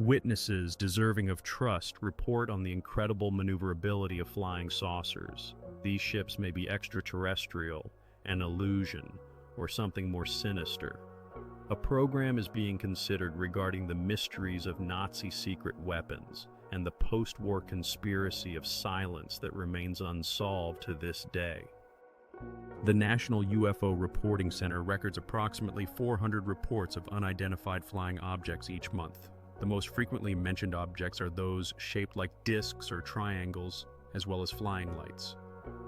Witnesses deserving of trust report on the incredible maneuverability of flying saucers. These ships may be extraterrestrial, an illusion, or something more sinister. A program is being considered regarding the mysteries of Nazi secret weapons and the post-war conspiracy of silence that remains unsolved to this day. The National UFO Reporting Center records approximately 400 reports of unidentified flying objects each month. The most frequently mentioned objects are those shaped like discs or triangles, as well as flying lights.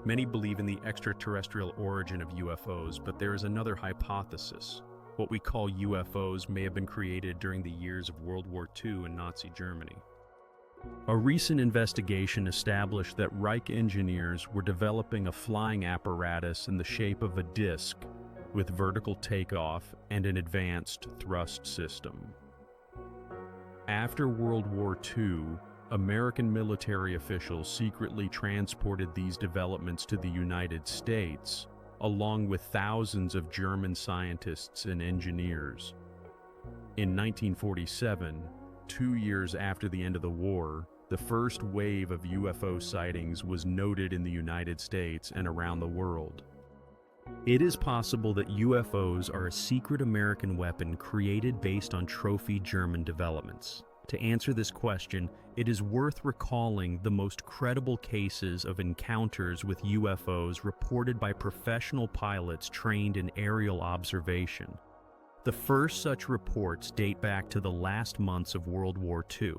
Many believe in the extraterrestrial origin of UFOs, but there is another hypothesis. What we call UFOs may have been created during the years of World War II in Nazi Germany. A recent investigation established that Reich engineers were developing a flying apparatus in the shape of a disc with vertical takeoff and an advanced thrust system. After World War II, American military officials secretly transported these developments to the United States, along with thousands of German scientists and engineers. In 1947, 2 years after the end of the war, the first wave of UFO sightings was noted in the United States and around the world. It is possible that UFOs are a secret American weapon created based on trophy German developments. To answer this question, it is worth recalling the most credible cases of encounters with UFOs reported by professional pilots trained in aerial observation. The first such reports date back to the last months of World War II.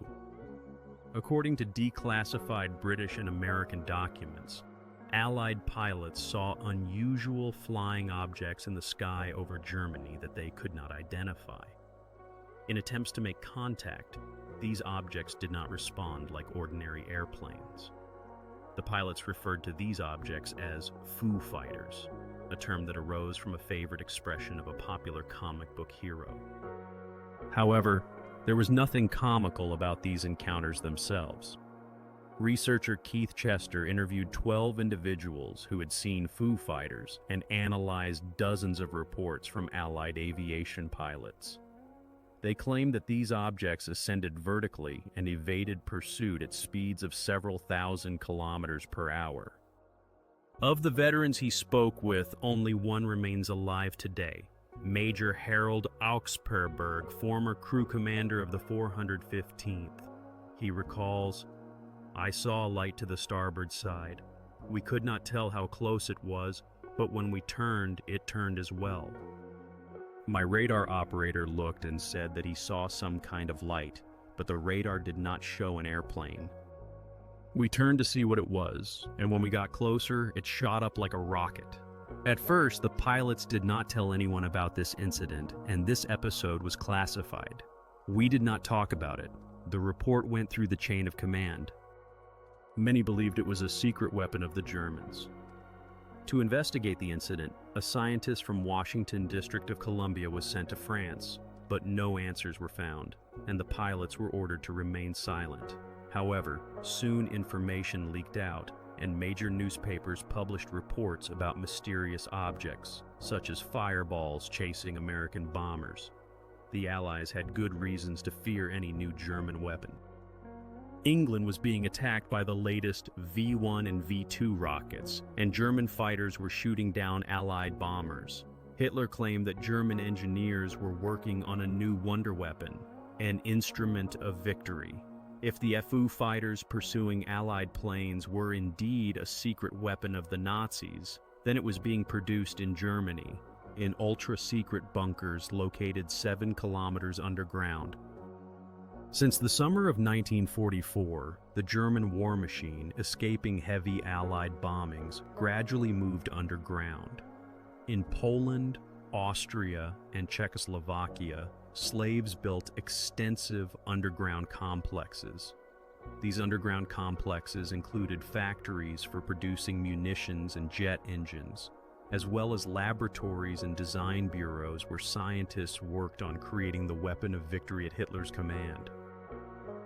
According to declassified British and American documents, Allied pilots saw unusual flying objects in the sky over Germany that they could not identify. In attempts to make contact, these objects did not respond like ordinary airplanes. The pilots referred to these objects as Foo Fighters, a term that arose from a favorite expression of a popular comic book hero. However, there was nothing comical about these encounters themselves. Researcher Keith Chester interviewed 12 individuals who had seen Foo Fighters and analyzed dozens of reports from Allied aviation pilots. They claimed that these objects ascended vertically and evaded pursuit at speeds of several thousand kilometers per hour. Of the veterans he spoke with, only one remains alive today, Major Harold Augsperberg, former crew commander of the 415th. He recalls, "I saw a light to the starboard side. We could not tell how close it was, but when we turned, it turned as well. My radar operator looked and said that he saw some kind of light, but the radar did not show an airplane. We turned to see what it was, and when we got closer, it shot up like a rocket." At first, the pilots did not tell anyone about this incident, and this episode was classified. We did not talk about it. The report went through the chain of command. Many believed it was a secret weapon of the Germans. To investigate the incident, a scientist from Washington District of Columbia was sent to France, but no answers were found, and the pilots were ordered to remain silent. However, soon information leaked out, and major newspapers published reports about mysterious objects, such as fireballs chasing American bombers. The Allies had good reasons to fear any new German weapon. England was being attacked by the latest V-1 and V-2 rockets, and German fighters were shooting down Allied bombers. Hitler claimed that German engineers were working on a new wonder weapon, an instrument of victory. If the Foo fighters pursuing Allied planes were indeed a secret weapon of the Nazis, then it was being produced in Germany, in ultra-secret bunkers located 7 kilometers underground. Since the summer of 1944, the German war machine, escaping heavy Allied bombings, gradually moved underground. In Poland, Austria, and Czechoslovakia, slaves built extensive underground complexes. These underground complexes included factories for producing munitions and jet engines, as well as laboratories and design bureaus where scientists worked on creating the weapon of victory at Hitler's command.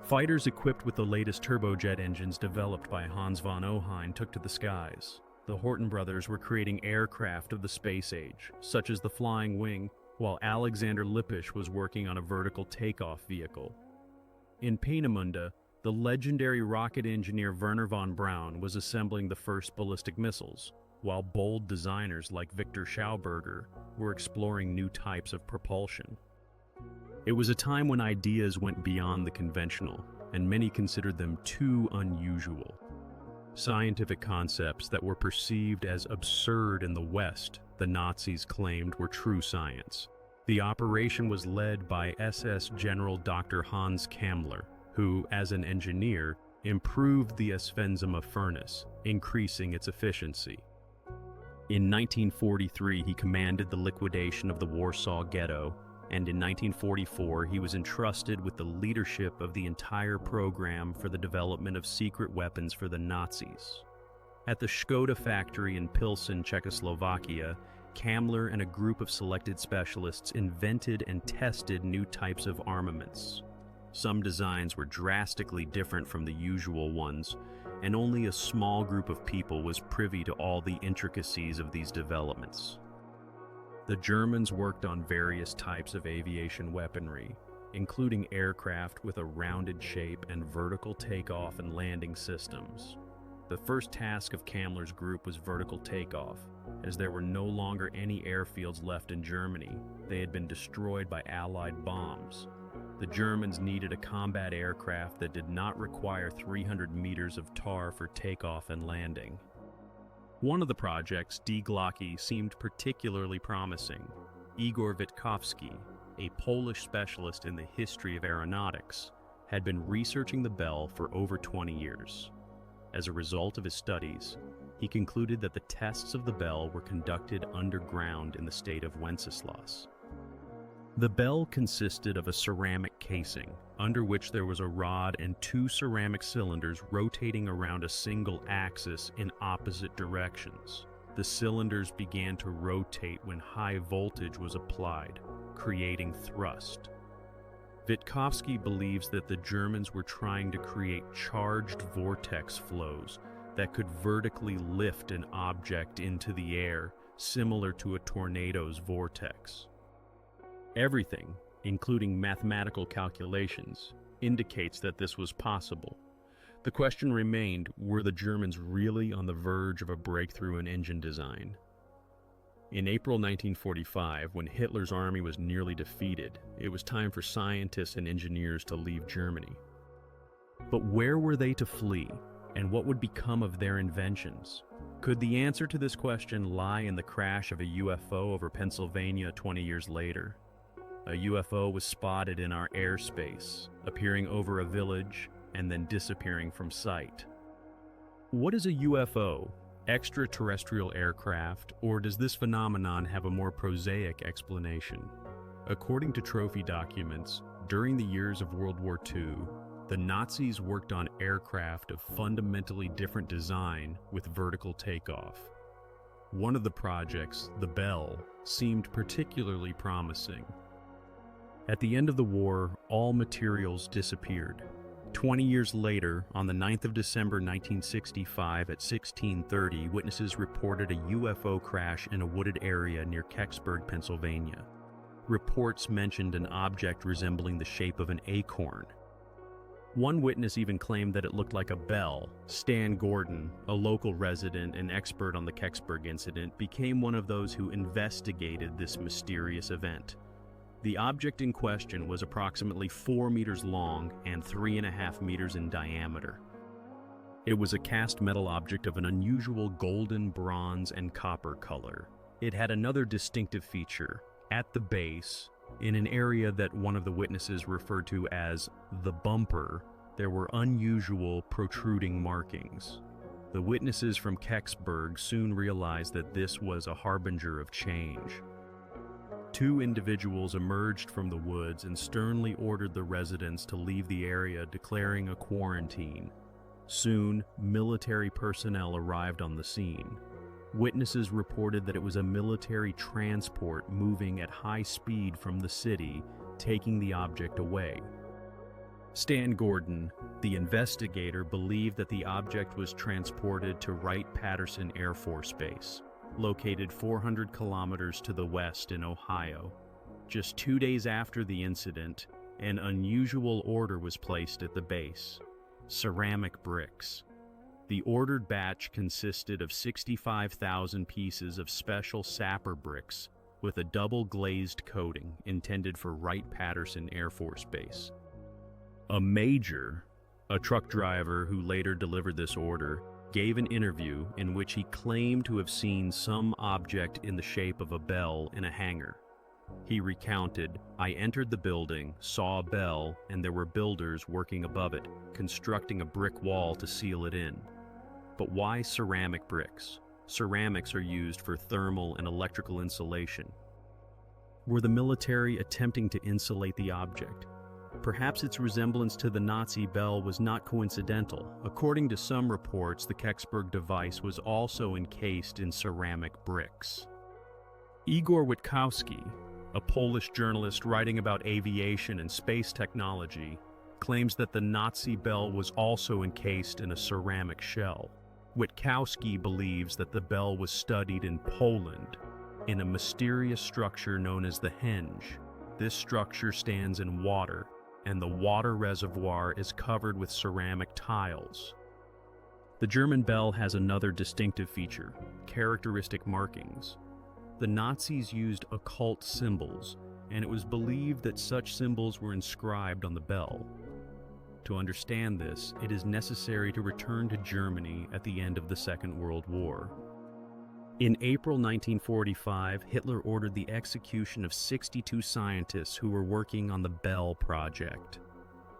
Fighters equipped with the latest turbojet engines developed by Hans von Ohain took to the skies. The Horten brothers were creating aircraft of the space age, such as the Flying Wing, while Alexander Lippisch was working on a vertical takeoff vehicle. In Peenemünde, the legendary rocket engineer Werner von Braun was assembling the first ballistic missiles, while bold designers like Victor Schauberger were exploring new types of propulsion. It was a time when ideas went beyond the conventional, and many considered them too unusual. Scientific concepts that were perceived as absurd in the West, the Nazis claimed were true science. The operation was led by SS General Dr. Hans Kammler, who, as an engineer, improved the Oswenzima furnace, increasing its efficiency. In 1943, he commanded the liquidation of the Warsaw Ghetto, and in 1944, he was entrusted with the leadership of the entire program for the development of secret weapons for the Nazis. At the Škoda factory in Pilsen, Czechoslovakia, Kammler and a group of selected specialists invented and tested new types of armaments. Some designs were drastically different from the usual ones, and only a small group of people was privy to all the intricacies of these developments. The Germans worked on various types of aviation weaponry, including aircraft with a rounded shape and vertical takeoff and landing systems. The first task of Kammler's group was vertical takeoff, as there were no longer any airfields left in Germany. They had been destroyed by Allied bombs. The Germans needed a combat aircraft that did not require 300 meters of tar for takeoff and landing. One of the projects, D. Glocki, seemed particularly promising. Igor Witkowski, a Polish specialist in the history of aeronautics, had been researching the Bell for over 20 years. As a result of his studies, he concluded that the tests of the Bell were conducted underground in the state of Wenceslas. The Bell consisted of a ceramic casing, under which there was a rod and two ceramic cylinders rotating around a single axis in opposite directions. The cylinders began to rotate when high voltage was applied, creating thrust. Witkowski believes that the Germans were trying to create charged vortex flows that could vertically lift an object into the air, similar to a tornado's vortex. Everything, including mathematical calculations, indicates that this was possible. The question remained, were the Germans really on the verge of a breakthrough in engine design? In April 1945, when Hitler's army was nearly defeated, it was time for scientists and engineers to leave Germany. But where were they to flee, and what would become of their inventions? Could the answer to this question lie in the crash of a UFO over Pennsylvania 20 years later? A UFO was spotted in our airspace, appearing over a village and then disappearing from sight. What is a UFO? Extraterrestrial aircraft, or does this phenomenon have a more prosaic explanation? According to trophy documents, during the years of World War II, the Nazis worked on aircraft of fundamentally different design with vertical takeoff. One of the projects, the Bell, seemed particularly promising. At the end of the war, all materials disappeared. 20 years later, on the 9th of December 1965 at 16:30, witnesses reported a UFO crash in a wooded area near Kecksburg, Pennsylvania. Reports mentioned an object resembling the shape of an acorn. One witness even claimed that it looked like a bell. Stan Gordon, a local resident and expert on the Kecksburg incident, became one of those who investigated this mysterious event. The object in question was approximately 4 meters long and 3.5 meters in diameter. It was a cast metal object of an unusual golden, bronze, and copper color. It had another distinctive feature. At the base, in an area that one of the witnesses referred to as the bumper, there were unusual protruding markings. The witnesses from Kecksburg soon realized that this was a harbinger of change. Two individuals emerged from the woods and sternly ordered the residents to leave the area, declaring a quarantine. Soon, military personnel arrived on the scene. Witnesses reported that it was a military transport moving at high speed from the city, taking the object away. Stan Gordon, the investigator, believed that the object was transported to Wright-Patterson Air Force Base, located 400 kilometers to the west in Ohio. Just 2 days after the incident, an unusual order was placed at the base: ceramic bricks. The ordered batch consisted of 65,000 pieces of special sapper bricks with a double-glazed coating intended for Wright-Patterson Air Force Base. A major, a truck driver who later delivered this order, gave an interview in which he claimed to have seen some object in the shape of a bell in a hangar. He recounted, "I entered the building, saw a bell, and there were builders working above it, constructing a brick wall to seal it in." But why ceramic bricks? Ceramics are used for thermal and electrical insulation. Were the military attempting to insulate the object? Perhaps its resemblance to the Nazi bell was not coincidental. According to some reports, the Kecksburg device was also encased in ceramic bricks. Igor Witkowski, a Polish journalist writing about aviation and space technology, claims that the Nazi bell was also encased in a ceramic shell. Witkowski believes that the bell was studied in Poland, in a mysterious structure known as the henge. This structure stands in water, and the water reservoir is covered with ceramic tiles. The German bell has another distinctive feature: characteristic markings. The Nazis used occult symbols, and it was believed that such symbols were inscribed on the bell. To understand this, it is necessary to return to Germany at the end of the Second World War. In April 1945, Hitler ordered the execution of 62 scientists who were working on the Bell Project.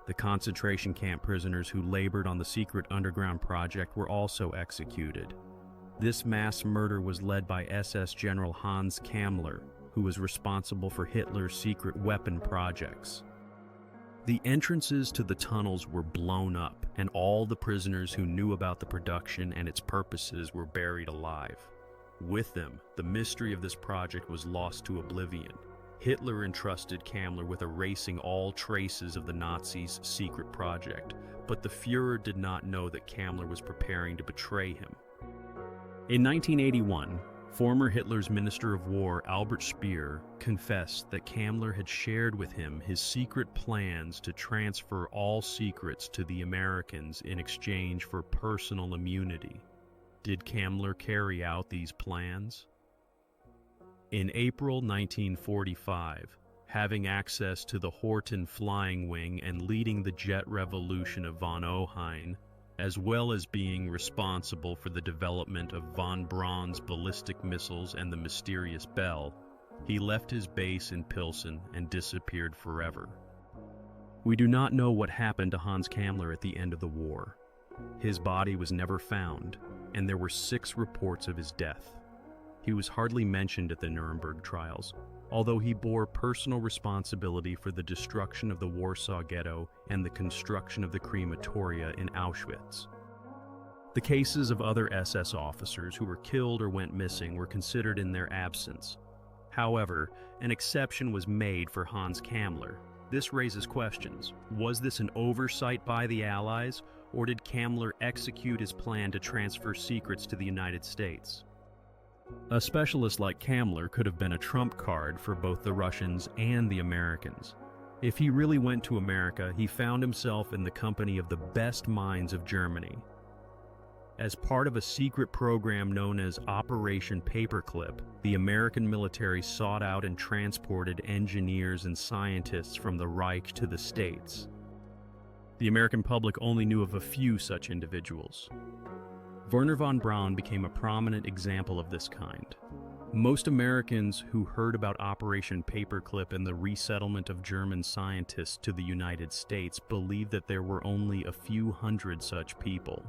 The concentration camp prisoners who labored on the secret underground project were also executed. This mass murder was led by SS General Hans Kammler, who was responsible for Hitler's secret weapon projects. The entrances to the tunnels were blown up, and all the prisoners who knew about the production and its purposes were buried alive. With them, the mystery of this project was lost to oblivion. Hitler entrusted Kammler with erasing all traces of the Nazis' secret project, but the Führer did not know that Kammler was preparing to betray him. In 1981, former Hitler's Minister of War Albert Speer confessed that Kammler had shared with him his secret plans to transfer all secrets to the Americans in exchange for personal immunity. Did Kammler carry out these plans? In April 1945, having access to the Horten flying wing and leading the jet revolution of von Ohain, as well as being responsible for the development of von Braun's ballistic missiles and the mysterious bell, he left his base in Pilsen and disappeared forever. We do not know what happened to Hans Kammler at the end of the war. His body was never found, and there were 6 reports of his death. He was hardly mentioned at the Nuremberg trials, although he bore personal responsibility for the destruction of the Warsaw Ghetto and the construction of the crematoria in Auschwitz. The cases of other SS officers who were killed or went missing were considered in their absence. However, an exception was made for Hans Kammler. This raises questions. Was this an oversight by the Allies, or did Kammler execute his plan to transfer secrets to the United States? A specialist like Kammler could have been a trump card for both the Russians and the Americans. If he really went to America, he found himself in the company of the best minds of Germany. As part of a secret program known as Operation Paperclip, the American military sought out and transported engineers and scientists from the Reich to the States. The American public only knew of a few such individuals. Wernher von Braun became a prominent example of this kind. Most Americans who heard about Operation Paperclip and the resettlement of German scientists to the United States believed that there were only a few hundred such people.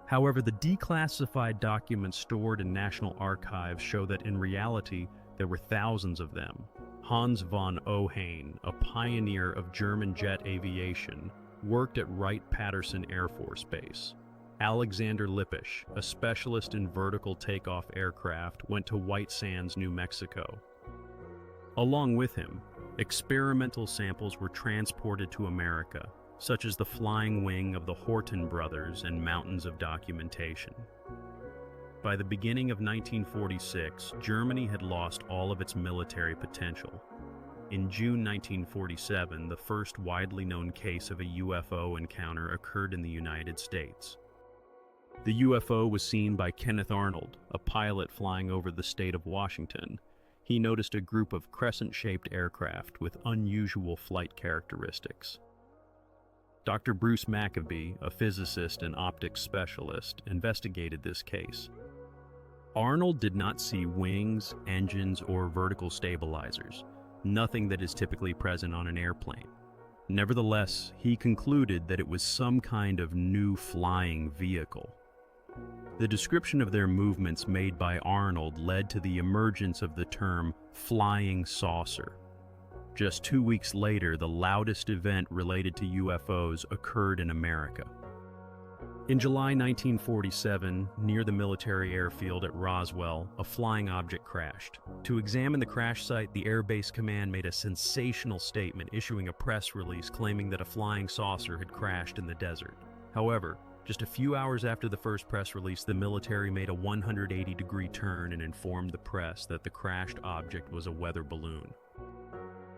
However, the declassified documents stored in National Archives show that in reality, there were thousands of them. Hans von Ohain, a pioneer of German jet aviation, worked at Wright-Patterson Air Force Base. Alexander Lippisch, a specialist in vertical takeoff aircraft, went to White Sands, New Mexico. Along with him, experimental samples were transported to America, such as the flying wing of the Horten brothers and mountains of documentation. By the beginning of 1946, Germany had lost all of its military potential. In June 1947, the first widely known case of a UFO encounter occurred in the United States. The UFO was seen by Kenneth Arnold, a pilot flying over the state of Washington. He noticed a group of crescent-shaped aircraft with unusual flight characteristics. Dr. Bruce Maccabee, a physicist and optics specialist, investigated this case. Arnold did not see wings, engines, or vertical stabilizers, nothing that is typically present on an airplane. Nevertheless, he concluded that it was some kind of new flying vehicle. The description of their movements made by Arnold led to the emergence of the term flying saucer. Just 2 weeks later, the loudest event related to UFOs occurred in America. In July 1947, near the military airfield at Roswell, a flying object crashed. To examine the crash site, the Air Base Command made a sensational statement, issuing a press release claiming that a flying saucer had crashed in the desert. However, just a few hours after the first press release, the military made a 180-degree turn and informed the press that the crashed object was a weather balloon.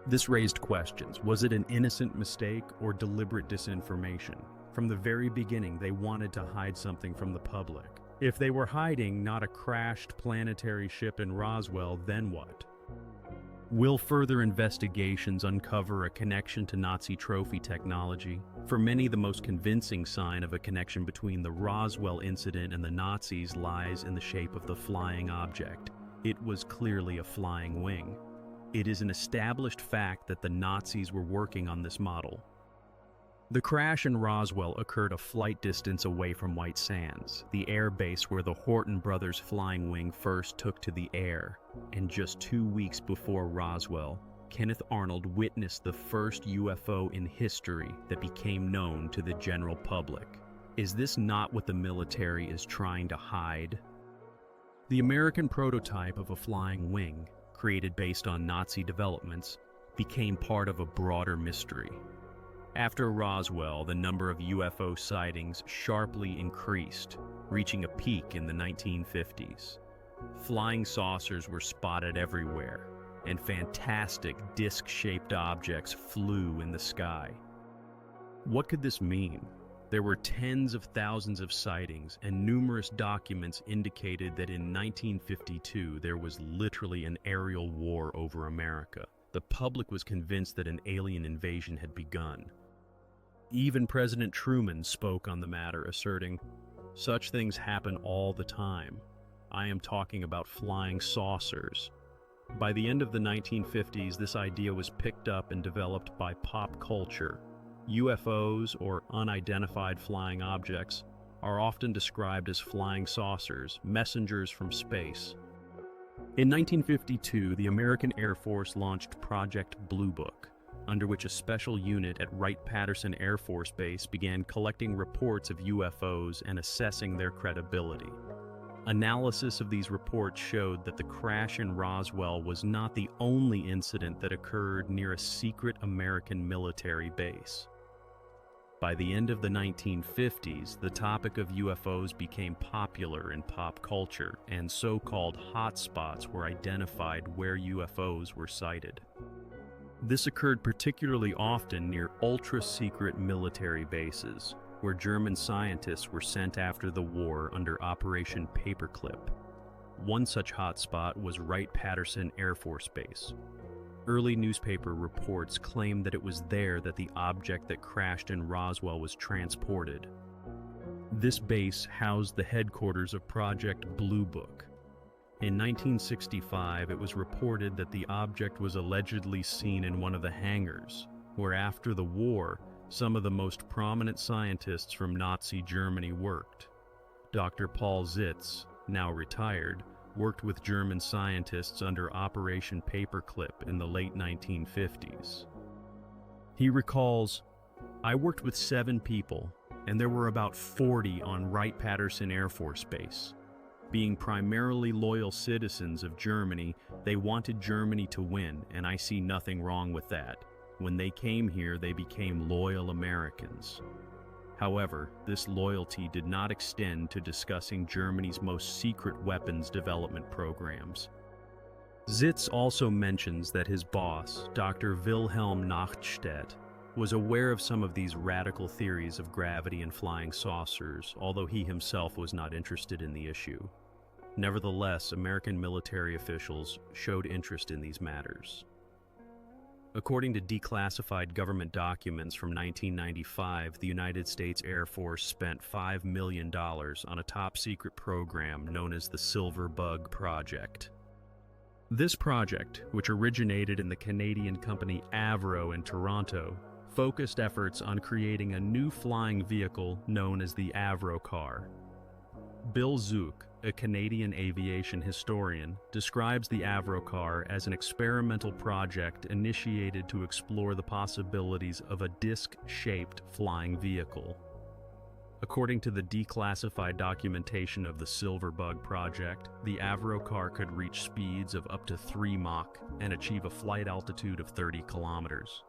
This raised questions. Was it an innocent mistake or deliberate disinformation? From the very beginning, they wanted to hide something from the public. If they were hiding not a crashed planetary ship in Roswell, then what? Will further investigations uncover a connection to Nazi trophy technology? For many, the most convincing sign of a connection between the Roswell incident and the Nazis lies in the shape of the flying object. It was clearly a flying wing. It is an established fact that the Nazis were working on this model. The crash in Roswell occurred a flight distance away from White Sands, the air base where the Horton brothers' flying wing first took to the air. And just 2 weeks before Roswell, Kenneth Arnold witnessed the first UFO in history that became known to the general public. Is this not what the military is trying to hide? The American prototype of a flying wing, created based on Nazi developments, became part of a broader mystery. After Roswell, the number of UFO sightings sharply increased, reaching a peak in the 1950s. Flying saucers were spotted everywhere, and fantastic disc-shaped objects flew in the sky. What could this mean? There were tens of thousands of sightings, and numerous documents indicated that in 1952 there was literally an aerial war over America. The public was convinced that an alien invasion had begun. Even President Truman spoke on the matter, asserting, "Such things happen all the time. I am talking about flying saucers." By the end of the 1950s, this idea was picked up and developed by pop culture. UFOs, or unidentified flying objects, are often described as flying saucers, messengers from space. In 1952, the American Air Force launched Project Blue Book, under which a special unit at Wright-Patterson Air Force Base began collecting reports of UFOs and assessing their credibility. Analysis of these reports showed that the crash in Roswell was not the only incident that occurred near a secret American military base. By the end of the 1950s, the topic of UFOs became popular in pop culture, and so-called hotspots were identified where UFOs were sighted. This occurred particularly often near ultra-secret military bases, where German scientists were sent after the war under Operation Paperclip. One such hotspot was Wright-Patterson Air Force Base. Early newspaper reports claimed that it was there that the object that crashed in Roswell was transported. This base housed the headquarters of Project Blue Book. In 1965, it was reported that the object was allegedly seen in one of the hangars, where after the war, some of the most prominent scientists from Nazi Germany worked. Dr. Paul Zitz, now retired, worked with German scientists under Operation Paperclip in the late 1950s. He recalls, "I worked with 7 people, and there were about 40 on Wright-Patterson Air Force Base. Being primarily loyal citizens of Germany, they wanted Germany to win, and I see nothing wrong with that. When they came here, they became loyal Americans." However, this loyalty did not extend to discussing Germany's most secret weapons development programs. Zitz also mentions that his boss, Dr. Wilhelm Nachtstedt, was aware of some of these radical theories of gravity and flying saucers, although he himself was not interested in the issue. Nevertheless, American military officials showed interest in these matters. According to declassified government documents from 1995, the United States Air Force spent $5 million on a top-secret program known as the Silver Bug Project. This project, which originated in the Canadian company Avro in Toronto, focused efforts on creating a new flying vehicle known as the Avro car. Bill Zook, a Canadian aviation historian, describes the Avro car as an experimental project initiated to explore the possibilities of a disc-shaped flying vehicle. According to the declassified documentation of the Silver Bug project, the Avro car could reach speeds of up to 3 Mach and achieve a flight altitude of 30 kilometers.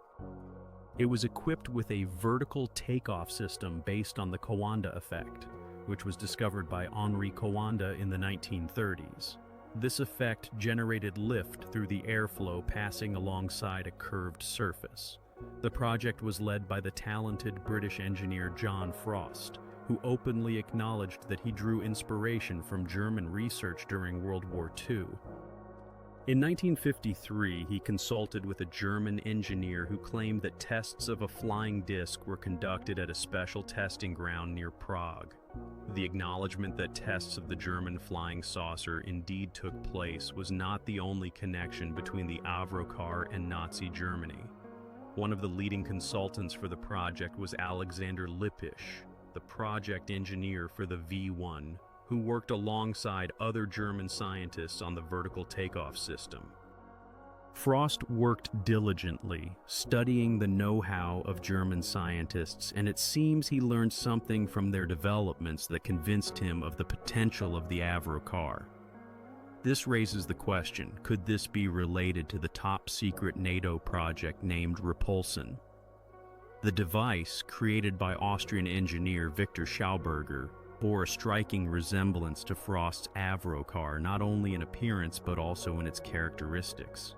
It was equipped with a vertical takeoff system based on the Coanda effect, which was discovered by Henri Coanda in the 1930s. This effect generated lift through the airflow passing alongside a curved surface. The project was led by the talented British engineer John Frost, who openly acknowledged that he drew inspiration from German research during World War II. In 1953, he consulted with a German engineer who claimed that tests of a flying disc were conducted at a special testing ground near Prague. The acknowledgement that tests of the German flying saucer indeed took place was not the only connection between the Avro car and Nazi Germany. One of the leading consultants for the project was Alexander Lippisch, the project engineer for the V-1, who worked alongside other German scientists on the vertical takeoff system. Frost worked diligently, studying the know-how of German scientists, and it seems he learned something from their developments that convinced him of the potential of the Avro car. This raises the question, could this be related to the top-secret NATO project named Repulsion? The device, created by Austrian engineer Victor Schauberger, bore a striking resemblance to Frost's Avro car, not only in appearance but also in its characteristics.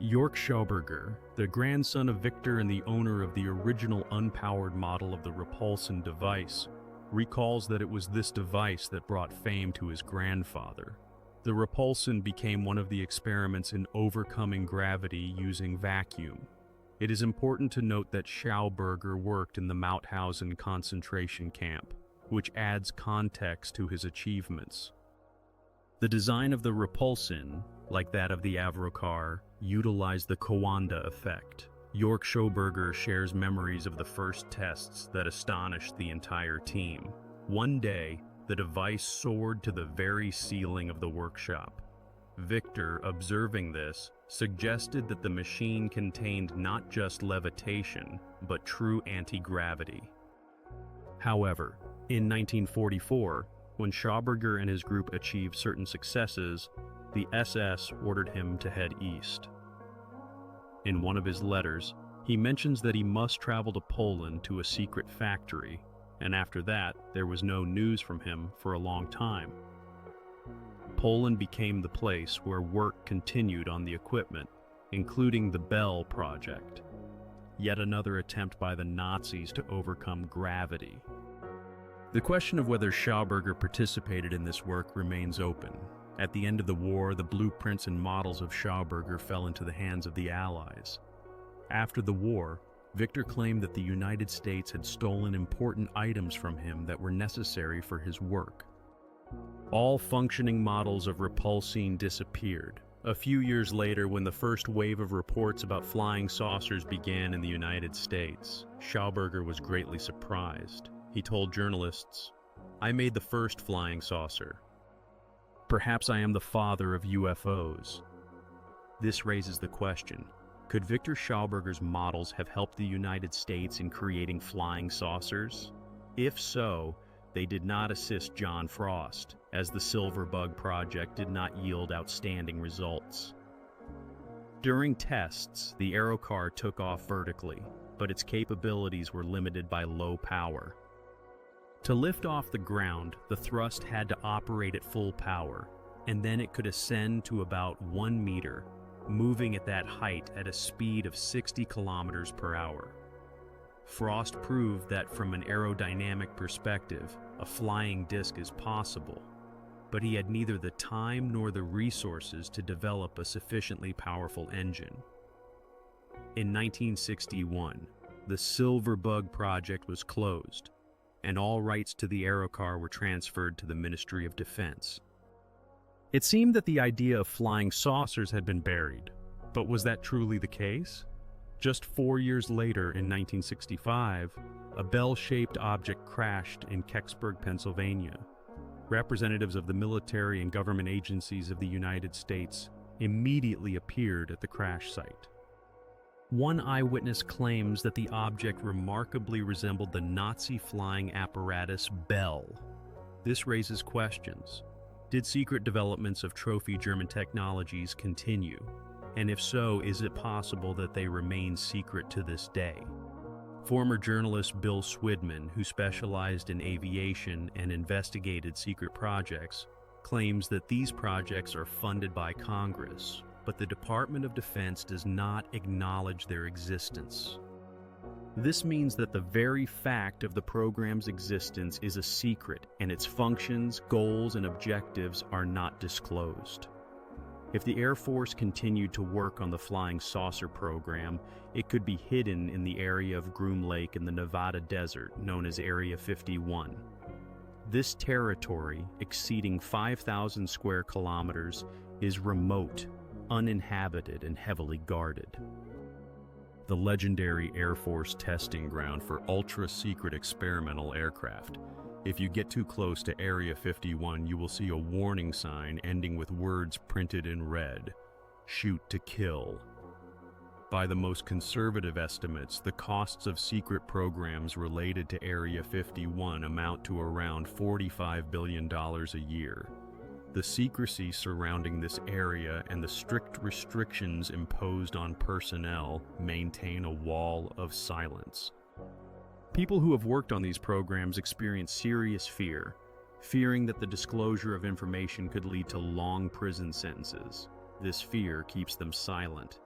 Jörg Schauberger, the grandson of Victor and the owner of the original unpowered model of the Repulsion device, recalls that it was this device that brought fame to his grandfather. The Repulsion became one of the experiments in overcoming gravity using vacuum. It is important to note that Schauberger worked in the Mauthausen concentration camp, which adds context to his achievements. The design of the Repulsion, like that of the Avro car, utilized the Coanda effect. Jörg Schauberger shares memories of the first tests that astonished the entire team. One day, the device soared to the very ceiling of the workshop. Victor, observing this, suggested that the machine contained not just levitation, but true anti-gravity. However, in 1944, when Schauberger and his group achieved certain successes, the SS ordered him to head east. In one of his letters, he mentions that he must travel to Poland to a secret factory, and after that, there was no news from him for a long time. Poland became the place where work continued on the equipment, including the Bell project, yet another attempt by the Nazis to overcome gravity. The question of whether Schauberger participated in this work remains open. At the end of the war, the blueprints and models of Schauberger fell into the hands of the Allies. After the war, Victor claimed that the United States had stolen important items from him that were necessary for his work. All functioning models of Repulsion disappeared. A few years later, when the first wave of reports about flying saucers began in the United States, Schauberger was greatly surprised. He told journalists, "I made the first flying saucer. Perhaps I am the father of UFOs." This raises the question, could Victor Schauberger's models have helped the United States in creating flying saucers? If so, they did not assist John Frost, as the Silver Bug project did not yield outstanding results. During tests, the Aerocar took off vertically, but its capabilities were limited by low power. To lift off the ground, the thrust had to operate at full power. and then it could ascend to about 1 meter, moving at that height at a speed of 60 kilometers per hour. Frost proved that from an aerodynamic perspective, a flying disc is possible, but he had neither the time nor the resources to develop a sufficiently powerful engine. In 1961, the Silver Bug project was closed, and all rights to the aerocar were transferred to the Ministry of Defense. It seemed that the idea of flying saucers had been buried, but was that truly the case? Just 4 years later, in 1965, a bell-shaped object crashed in Kecksburg, Pennsylvania. Representatives of the military and government agencies of the United States immediately appeared at the crash site. One eyewitness claims that the object remarkably resembled the Nazi flying apparatus Bell. This raises questions. Did secret developments of trophy German technologies continue? And if so, is it possible that they remain secret to this day? Former journalist Bill Swidman, who specialized in aviation and investigated secret projects, claims that these projects are funded by Congress, but the Department of Defense does not acknowledge their existence. This means that the very fact of the program's existence is a secret, and its functions, goals, and objectives are not disclosed. If the Air Force continued to work on the flying saucer program, it could be hidden in the area of Groom Lake in the Nevada desert, known as Area 51. This territory, exceeding 5,000 square kilometers, is remote, uninhabited, and heavily guarded. The legendary Air Force testing ground for ultra-secret experimental aircraft. If you get too close to Area 51, you will see a warning sign ending with words printed in red: "Shoot to kill." By the most conservative estimates, the costs of secret programs related to Area 51 amount to around $45 billion a year. The secrecy surrounding this area and the strict restrictions imposed on personnel maintain a wall of silence. People who have worked on these programs experience serious fear, fearing that the disclosure of information could lead to long prison sentences. This fear keeps them silent.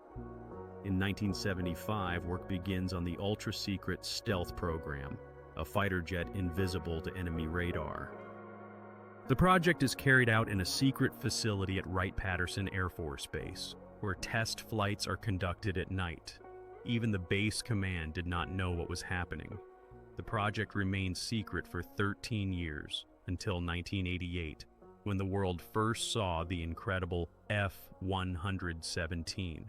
In 1975, work begins on the ultra-secret Stealth program, a fighter jet invisible to enemy radar. The project is carried out in a secret facility at Wright-Patterson Air Force Base, where test flights are conducted at night. Even the base command did not know what was happening. The project remained secret for 13 years, until 1988, when the world first saw the incredible F-117.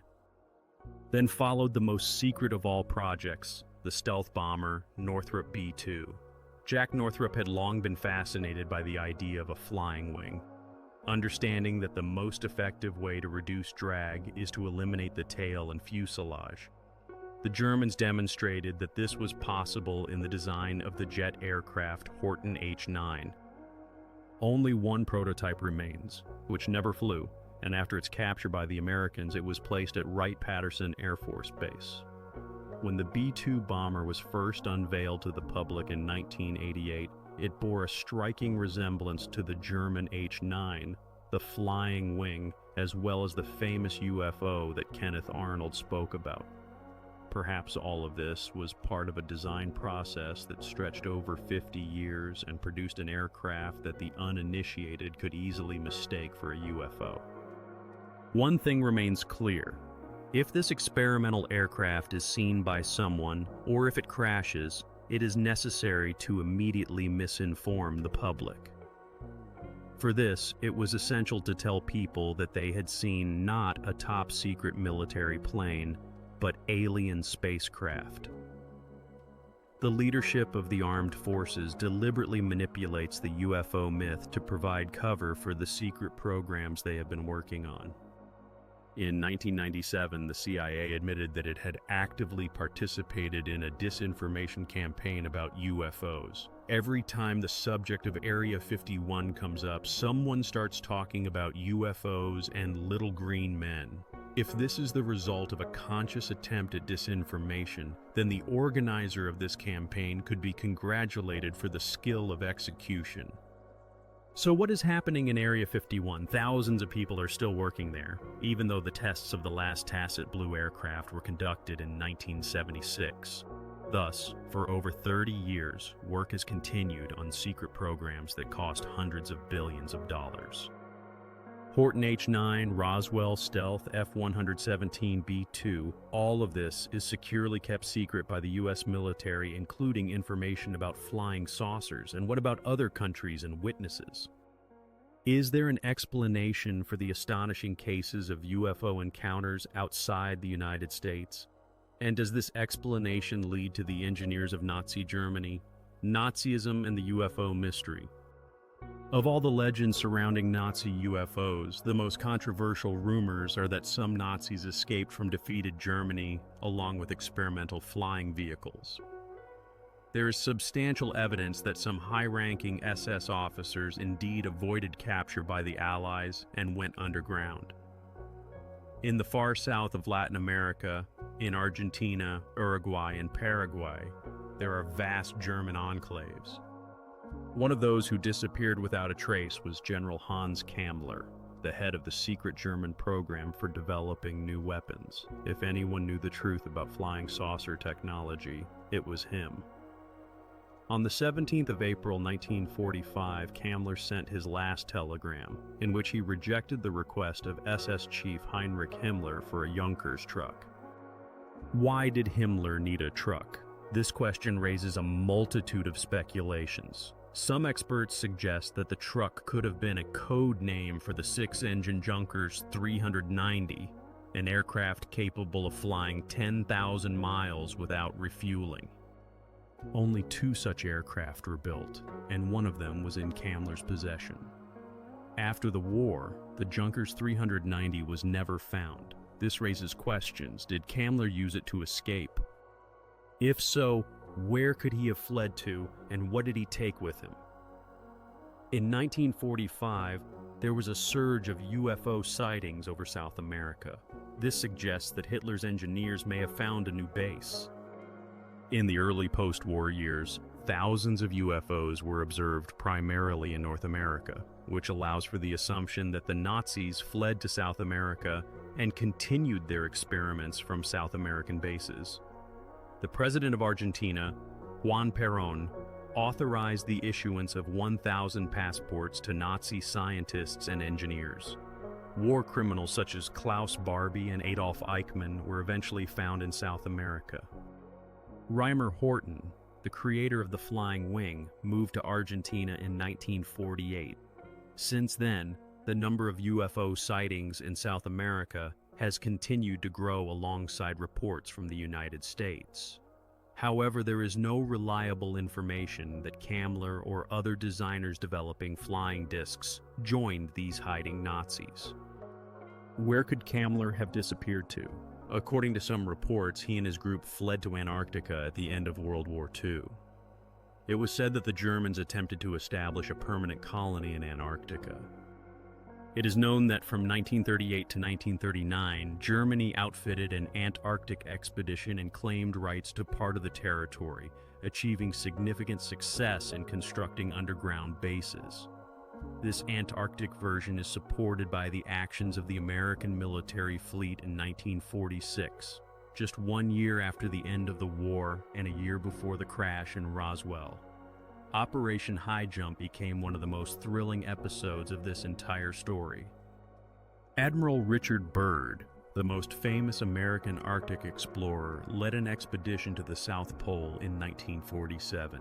Then followed the most secret of all projects, the stealth bomber Northrop B-2. Jack Northrop had long been fascinated by the idea of a flying wing, understanding that the most effective way to reduce drag is to eliminate the tail and fuselage. The Germans demonstrated that this was possible in the design of the jet aircraft Horten H-9. Only one prototype remains, which never flew, and after its capture by the Americans, it was placed at Wright-Patterson Air Force Base. When the B-2 bomber was first unveiled to the public in 1988, it bore a striking resemblance to the German H-9, the flying wing, as well as the famous UFO that Kenneth Arnold spoke about. Perhaps all of this was part of a design process that stretched over 50 years and produced an aircraft that the uninitiated could easily mistake for a UFO. One thing remains clear. If this experimental aircraft is seen by someone, or if it crashes, it is necessary to immediately misinform the public. For this, it was essential to tell people that they had seen not a top-secret military plane, but alien spacecraft. The leadership of the armed forces deliberately manipulates the UFO myth to provide cover for the secret programs they have been working on. In 1997, the CIA admitted that it had actively participated in a disinformation campaign about UFOs. Every time the subject of Area 51 comes up, someone starts talking about UFOs and little green men. If this is the result of a conscious attempt at disinformation, then the organizer of this campaign could be congratulated for the skill of execution. So what is happening in Area 51? Thousands of people are still working there, even though the tests of the last Tacit Blue aircraft were conducted in 1976. Thus, for over 30 years, work has continued on secret programs that cost hundreds of billions of dollars. Horton H-9, Roswell, Stealth, F-117B-2, all of this is securely kept secret by the U.S. military, including information about flying saucers. And what about other countries and witnesses? Is there an explanation for the astonishing cases of UFO encounters outside the United States? And does this explanation lead to the engineers of Nazi Germany, Nazism, and the UFO mystery? Of all the legends surrounding Nazi UFOs, the most controversial rumors are that some Nazis escaped from defeated Germany along with experimental flying vehicles. There is substantial evidence that some high-ranking SS officers indeed avoided capture by the Allies and went underground. In the far south of Latin America, in Argentina, Uruguay, and Paraguay, there are vast German enclaves. One of those who disappeared without a trace was General Hans Kammler, the head of the secret German program for developing new weapons. If anyone knew the truth about flying saucer technology, it was him. On the 17th of April 1945, Kammler sent his last telegram, in which he rejected the request of SS Chief Heinrich Himmler for a Junkers truck. Why did Himmler need a truck? This question raises a multitude of speculations. Some experts suggest that the truck could have been a code name for the six-engine Junkers 390, an aircraft capable of flying 10,000 miles without refueling. Only 2 such aircraft were built, and one of them was in Kammler's possession. After the war, the Junkers 390 was never found. This raises questions. Did Kammler use it to escape? If so, where could he have fled to, and what did he take with him? In 1945, there was a surge of UFO sightings over South America. This suggests that Hitler's engineers may have found a new base. In the early post-war years, thousands of UFOs were observed primarily in North America, which allows for the assumption that the Nazis fled to South America and continued their experiments from South American bases. The president of Argentina, Juan Perón, authorized the issuance of 1,000 passports to Nazi scientists and engineers. War criminals such as Klaus Barbie and Adolf Eichmann were eventually found in South America. Reimer Horton, the creator of the flying wing, moved to Argentina in 1948. Since then, the number of UFO sightings in South America has continued to grow alongside reports from the United States. However, there is no reliable information that Kammler or other designers developing flying discs joined these hiding Nazis. Where could Kammler have disappeared to? According to some reports, he and his group fled to Antarctica at the end of World War II. It was said that the Germans attempted to establish a permanent colony in Antarctica. It is known that from 1938 to 1939, Germany outfitted an Antarctic expedition and claimed rights to part of the territory, achieving significant success in constructing underground bases. This Antarctic version is supported by the actions of the American military fleet in 1946, just 1 year after the end of the war and a year before the crash in Roswell. Operation High Jump became one of the most thrilling episodes of this entire story. Admiral Richard Byrd, the most famous American Arctic explorer, led an expedition to the South Pole in 1947.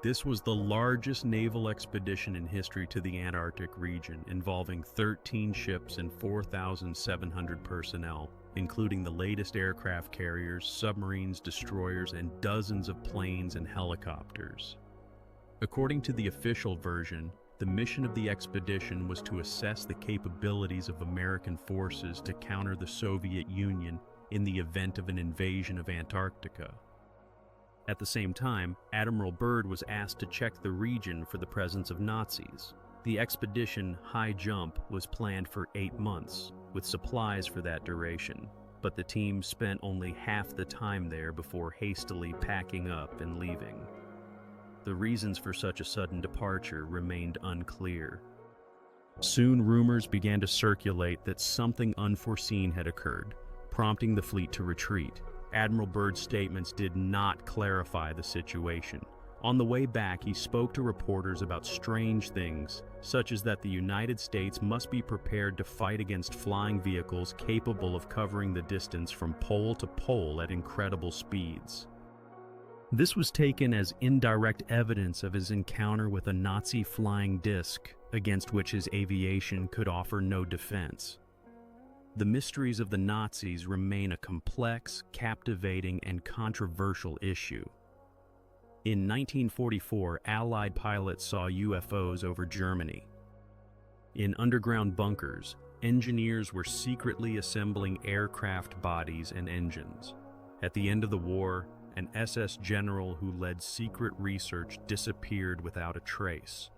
This was the largest naval expedition in history to the Antarctic region, involving 13 ships and 4,700 personnel, including the latest aircraft carriers, submarines, destroyers, and dozens of planes and helicopters. According to the official version, the mission of the expedition was to assess the capabilities of American forces to counter the Soviet Union in the event of an invasion of Antarctica. At the same time, Admiral Byrd was asked to check the region for the presence of Nazis. The expedition High Jump was planned for 8 months, with supplies for that duration, but the team spent only half the time there before hastily packing up and leaving. The reasons for such a sudden departure remained unclear. Soon rumors began to circulate that something unforeseen had occurred, prompting the fleet to retreat. Admiral Byrd's statements did not clarify the situation. On the way back, he spoke to reporters about strange things, such as that the United States must be prepared to fight against flying vehicles capable of covering the distance from pole to pole at incredible speeds. This was taken as indirect evidence of his encounter with a Nazi flying disc, against which his aviation could offer no defense. The mysteries of the Nazis remain a complex, captivating, and controversial issue. In 1944, Allied pilots saw UFOs over Germany. In underground bunkers, engineers were secretly assembling aircraft bodies and engines. At the end of the war, an SS general who led secret research disappeared without a trace.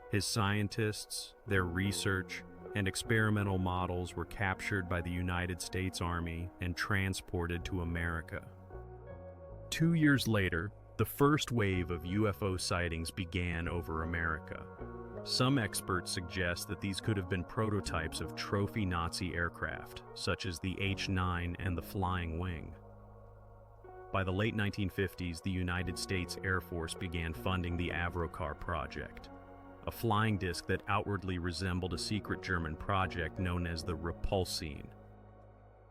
His scientists, their research, and experimental models were captured by the United States Army and transported to America. 2 years later, the first wave of UFO sightings began over America. Some experts suggest that these could have been prototypes of trophy Nazi aircraft, such as the H-9 and the Flying Wing. By the late 1950s, the United States Air Force began funding the Avrocar project, a flying disc that outwardly resembled a secret German project known as the Repulsine.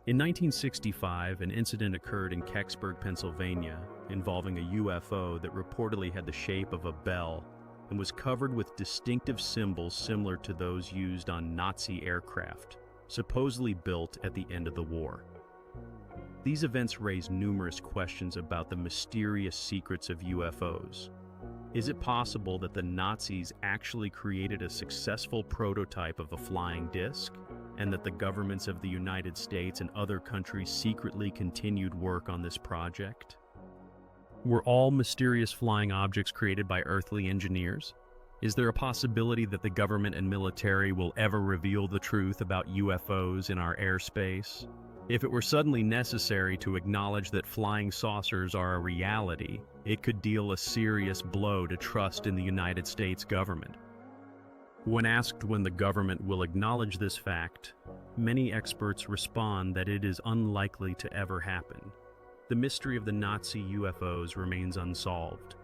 In 1965, an incident occurred in Kecksburg, Pennsylvania, involving a UFO that reportedly had the shape of a bell and was covered with distinctive symbols similar to those used on Nazi aircraft, supposedly built at the end of the war. These events raised numerous questions about the mysterious secrets of UFOs. Is it possible that the Nazis actually created a successful prototype of a flying disc, and that the governments of the United States and other countries secretly continued work on this project? Were all mysterious flying objects created by earthly engineers? Is there a possibility that the government and military will ever reveal the truth about UFOs in our airspace? If it were suddenly necessary to acknowledge that flying saucers are a reality, it could deal a serious blow to trust in the United States government. When asked when the government will acknowledge this fact, many experts respond that it is unlikely to ever happen. The mystery of the Nazi UFOs remains unsolved,